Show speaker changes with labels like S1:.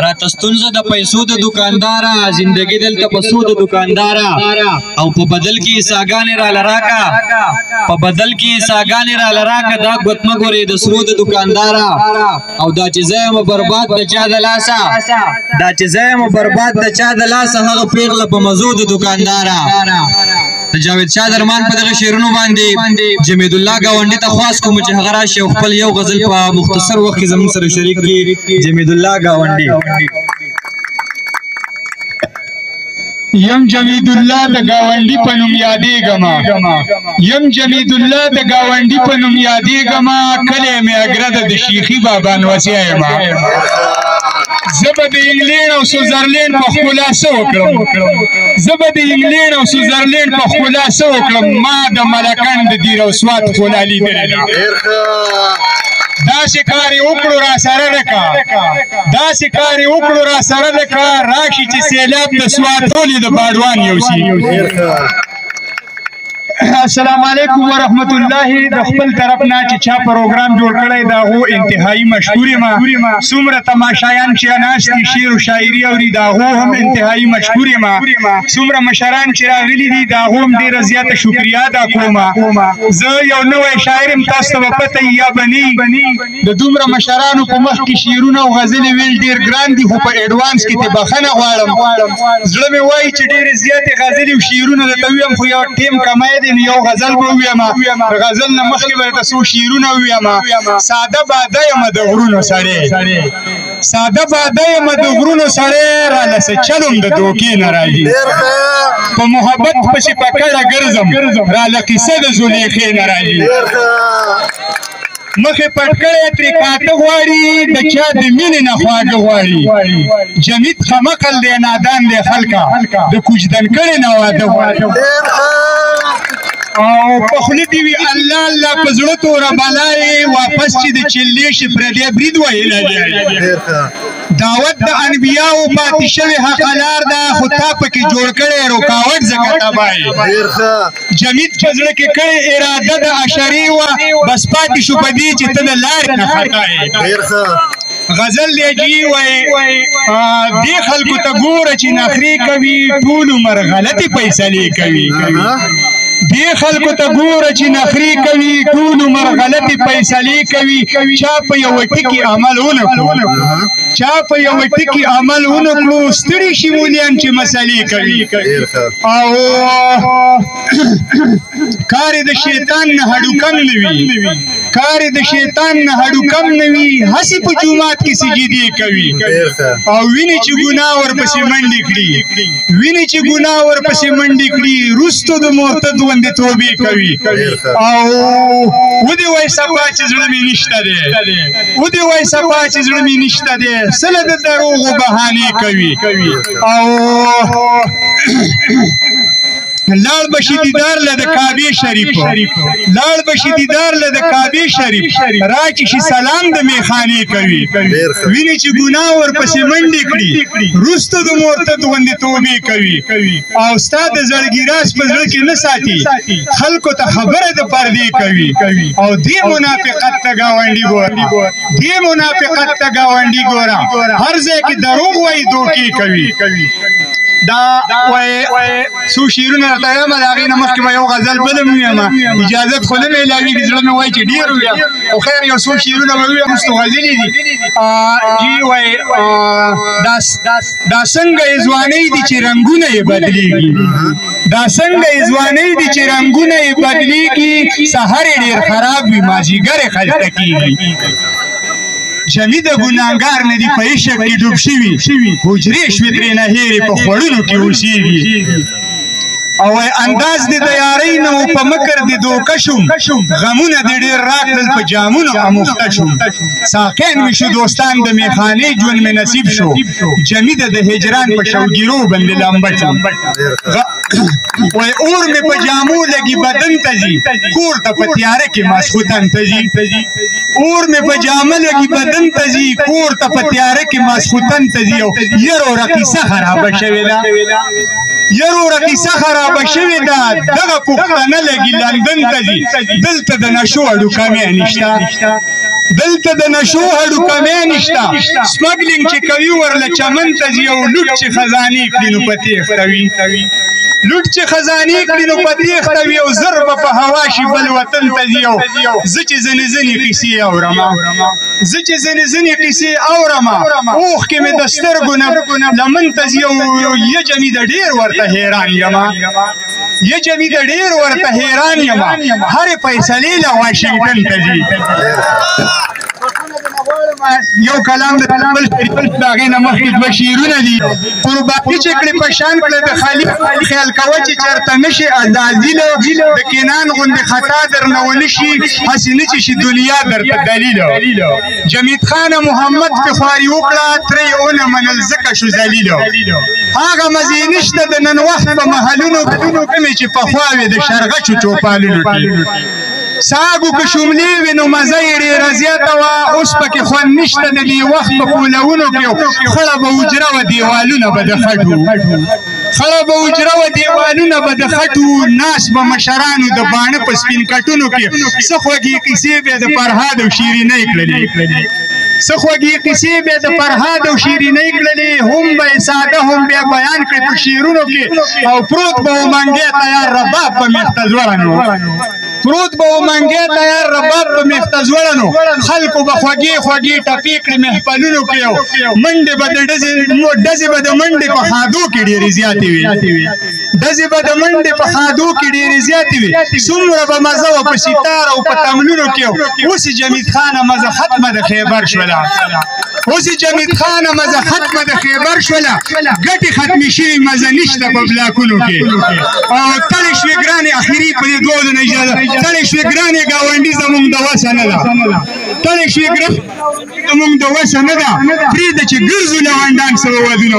S1: راتستونزه د پیسو د دوکاندارا زندگی دلته په سود دوکاندارا او په بدل کې ساګانې را لراکا دا غوتمه ګوري د سرود دوکاندارا او دا چې زما برباد د چا د لاسه هغه پیغله په مزود دوکاندارا جاوید شاه درمان په دغه شعرونو باندې جمید الله گاونډي ته خواست کوم چې هغه راشي خپل یو غزل په مختصر وخت کې زموږ سره شریک کړي جمید الله گاونډي
S2: یم جمید الله د گاونډي په نوم یادېږم کله مې اګرده د شیخي بابا نوسیه یم زبه د انګلینډ او سویزرلینډ په ښکلا څه وکړم ما د ملکان د دیر او سوات ښکلا لیدلې ده داسې کار یې وکړو را سره لکه راشي چې سیلاب د سوات ټولې د باډوان یوسي السلام علیکم ورحمت الله د خپل طرف نه چې چا پروګرام جوړ کړی دا هو انتهایی مشکور یم څومره تماشایان چې ناشتي شعر او شاعري اوري دا هو هم انتهایی مشکور یم څومره مشران چې راغلي دي دا هم ډیره زیاته شکریا ادا کوم زه یو نوی شاعر یم تاسو ته پته یا بني د دومره مشرانو په مخ کې شعرونه او غزلې ویل ډیر ګران دي خو په ایډوانس کې ته بخښنه غواړم زړه مې وایي چې ډیرې زیاتې غزلې او شعرونه درته ویم خو یو ټیم کمی یو غزل به ویم غزل نه مخکې به درته څو شعرونه ویم ساده باده یم د غرونو سړی رانه څه چلم د دوکې نه راځي په محبت پسې په کډه ګرځم راله قیسه د زلیخې نه راځي مخې پټ کړی ترې کاته غواړي د چا د مینې نه خواږه غواړي جمید خمقل دی نادان دی خلکه د کوجدن کړی نه واده غواړي او په خوله دې وي الله الله په زړه توره بلا یې واپس چې د چلې شي پردی برید ویلی دی دعوت د انبیاو پاتې شوې حقلار ده خو تا پکې جوړ کړی رکاوټ ځکه تباه یې جمید په زړه کې کړې اراده د اشرې وه بس پاتې شو په دې چې ته د لارې نه خطا یې غزل لیجی وای دې خلکو ته ګوره چې نخرې کوي ټول عمر غلطې فیصلې کوي دې خلکو ته ګوره چې نخرې کوي ټول عمر غلطې فیصلې کوي چا په یوه ټکي عمل ونه کړو ستړي شي مولیان چې مسلې کوي او کار د شیطان نه هډوکم نه وي هسې په جومات کې سجدې کوي او ویني چې ګناه ورپسې منډې کړي وروسته د مرتد غوندې توبې کوي او ودې وایي صفا چې زړه مې نشته دی سله د دروغو بهانې کوي او لاړ بشي دیدار له د کعبې شریف راچې شي سلام د میخانې کوي ویني چې ګناه ورپسې منډې کړي وروسته د مرتد غوندې توبې کوي او ستا د زړګي راز په زړه کې نه ساتي خلکو ته خبره د پردې کوي او دې منافقت ته ګاونډي ګوره هر ځای کې دروغ وایي دوکې کوي دا څو شعرونه درته یم د هغې نه مخکې به یو غزل بله م ویم اجازت خو نه میلاوېږي زړه مې وایي چې ډېر ویم خو خیر یو څو شعرونه به ویم اوس نو غزلې دي جی وایي دا څنګه یې ځوانۍ دي چې رنګونه یې بدلېږي سحر یې ډېر خراب وي مازدیګر یې ښایسته کېږي جمید ګناهګار نه دي په عشق کې ډوب شوي حجرې شوې ترې نه هېرې په خوړونو کې اوسېږي او انداز دې د یارۍ نه و په مکر دې دوکه شوم غمونه دې ډېر راکړل په جامونو اموخته شوم ساقیان مې شو دوستان د میخانې ژوند مې نصیب شو جمیده د هجران په شوګیرو باندې لمبه شوم وای اور مې په جامو لګي بدن ته ځي کور ته په تیاره کې ماسخوتن ته ځي اور مې په جامه لګي بدن ته ځي کور ته په تیاره کې ماسخوتن ته ځي یرو رقیصه خرابه شوې ده دغه پوښتنه لګي لندن ته ځي دلته د نشو هډوکه مې نشته دلته د نشو هډو کمی نشته سمګلینګ چې کوي ورله چمن ته ځي او لوټ چې خزانې کړي نو په تېښته وي لوټ چې خزانې کړي نو په تېښته وي او زر به په هوا شي بل وطن ته ځي او زه چې ځینې ځینې قیسې اورمه اوښکې مې د سترګو نه لمن ته ځي او یجمې د ډېر ورته حیران یمه هرې فیصلې له واشنګټن ته ځي یو کلام د بل شریف د هغې نه مخکې دوه شعرونه دي قرباني چې کړې په شان کړه د خلیق خیال کوه چې چېرته نه شي عزازیله د کینان غوندې خطا درنه ونه شي هسې نه چې شي دنیا درته دلیله جمید خانه محمد پې خواري وکړه ترې یې ونه منل ځکه شو ذلیله هغه مزې نشته د نن وخت په محلونو کومې چې پخوا وې د شرغچو چوپالونو کې ساګو که شملې وي نو مزه یې ډېره زیاته وه اوس پکې خوند نشته د دې وخت په کولونو کې خړه به حجره وه دیوالونه به د خټو ناس به مشرانو د باڼه په سپین کټونو کې څه خوږې قیسې بیا د فرهاد او شیرینۍ کړلې هم به یې ساده هم بیا بیان کړې په شعرونو کې او پروت به و منګی تیار رباب په میخته زوړنو خلکو به خوږې ټپې کړې محفلونو کې منډې به د ډزې به د منډې په خادو کې ډېرې زیاتې وي څومره به مزه وه په ستار او په تملونو کې اوس جمید خانه مزه ختمه د خیبر شوله ګټې ختمې شوي مزه نشته په بلاکونو کې او تړې شوې ګرانې اخري په دې دوو دنه اجازه تړې شوې ګرانې ګاونډي زموږ د وسه نه ده پرېږده چې ګرځو لونډان سره ودونه